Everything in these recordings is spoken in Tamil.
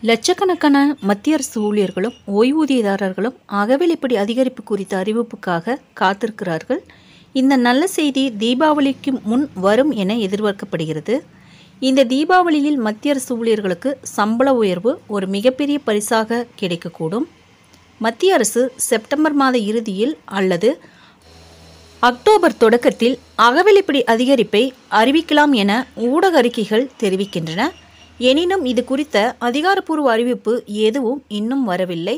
லட்சக்கணக்கான மத்திய அரசு ஊழியர்களும் ஓய்வூதியதாரர்களும் அகவிலைப்படி அதிகரிப்பு குறித்த அறிவிப்புக்காக காத்திருக்கிறார்கள். இந்த நல்ல செய்தி தீபாவளிக்கு முன் வரும் என எதிர்பார்க்கப்படுகிறது. இந்த தீபாவளியில் மத்திய அரசு ஊழியர்களுக்கு சம்பள உயர்வு ஒரு மிகப்பெரிய பரிசாக கிடைக்கக்கூடும். மத்திய அரசு செப்டம்பர் மாத இறுதியில் அல்லது அக்டோபர் தொடக்கத்தில் அகவிலைப்படி அதிகரிப்பை அறிவிக்கலாம் என ஊடக அறிக்கைகள் தெரிவிக்கின்றன. எனினும் இது குறித்த அதிகாரப்பூர்வ அறிவிப்பு எதுவும் இன்னும் வரவில்லை.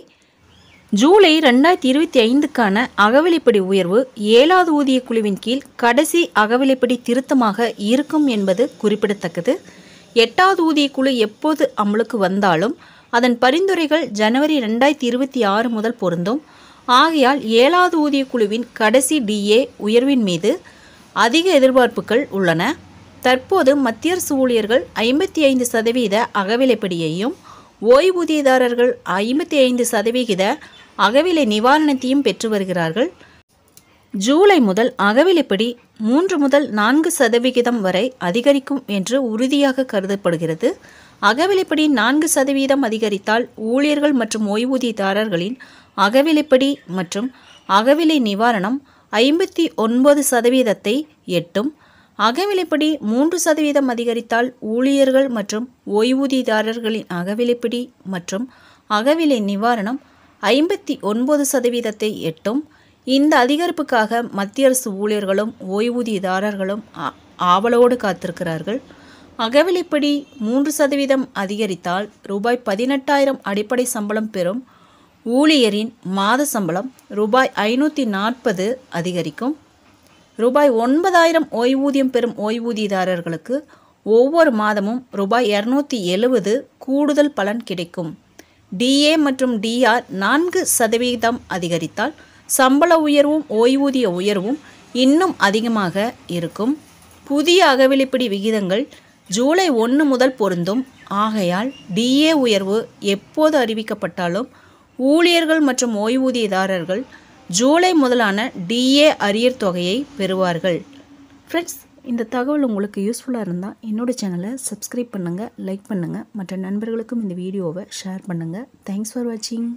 ஜூலை 2025க்கான அகவிலைப்படி உயர்வு 7வது ஊதிய குழுவின் கீழ் கடைசி அகவிலைப்படி திருத்தமாக இருக்கும் என்பது குறிப்பிடத்தக்கது. 8வது ஊதிய குழு எப்போது அமலுக்கு வந்தாலும் அதன் பரிந்துரைகள் ஜனவரி 2026 முதல் பொருந்தும். ஆகையால் 7வது ஊதிய குழுவின் கடைசி DA உயர்வின் மீது அதிக எதிர்பார்ப்புகள் உள்ளன. தற்போது மத்திய அரசு ஊழியர்கள் 55% அகவிலைப்படியையும் ஓய்வூதியதாரர்கள் 55% அகவிலை நிவாரணத்தையும் பெற்று வருகிறார்கள். ஜூலை முதல் அகவிலைப்படி 3 முதல் 4% வரை அதிகரிக்கும் என்று உறுதியாக கருதப்படுகிறது. அகவிலைப்படி 4% அதிகரித்தால் ஊழியர்கள் மற்றும் ஓய்வூதியதாரர்களின் அகவிலைப்படி மற்றும் அகவிலை நிவாரணம் 59% எட்டும். அகவிலைப்படி 3% அதிகரித்தால் ஊழியர்கள் மற்றும் ஓய்வூதியதாரர்களின் அகவிலைப்படி மற்றும் அகவிலை நிவாரணம் 59% எட்டும். இந்த அதிகரிப்புக்காக மத்திய அரசு ஊழியர்களும் ஓய்வூதியதாரர்களும் ஆவலோடு காத்திருக்கிறார்கள். அகவிலைப்படி 3% அதிகரித்தால் ரூபாய் 18,000 அடிப்படை சம்பளம் பெறும் ஊழியரின் மாத சம்பளம் ரூபாய் 540 அதிகரிக்கும். ரூபாய் 9,000 ஓய்வூதியம் பெறும் ஓய்வூதியதாரர்களுக்கு ஒவ்வொரு மாதமும் ரூபாய் 270 கூடுதல் பலன் கிடைக்கும். DA மற்றும் DR 4% அதிகரித்தால் சம்பள உயர்வும் ஓய்வூதிய உயர்வும் இன்னும் அதிகமாக இருக்கும். புதிய அகவிலைப்படி விகிதங்கள் ஜூலை 1 முதல் பொருந்தும். ஆகையால் DA உயர்வு எப்போது அறிவிக்கப்பட்டாலும் ஊழியர்கள் மற்றும் ஓய்வூதியதாரர்கள் ஜூலை முதலான DA அரியர் தொகையை பெறுவார்கள். ஃப்ரெண்ட்ஸ், இந்த தகவல் உங்களுக்கு யூஸ்ஃபுல்லாக இருந்தால் என்னோட சேனலை சப்ஸ்கிரைப் பண்ணுங்கள், லைக் பண்ணுங்கள், மற்ற நண்பர்களுக்கும் இந்த வீடியோவை ஷேர் பண்ணுங்கள். தேங்க்ஸ் ஃபார் வாட்சிங்.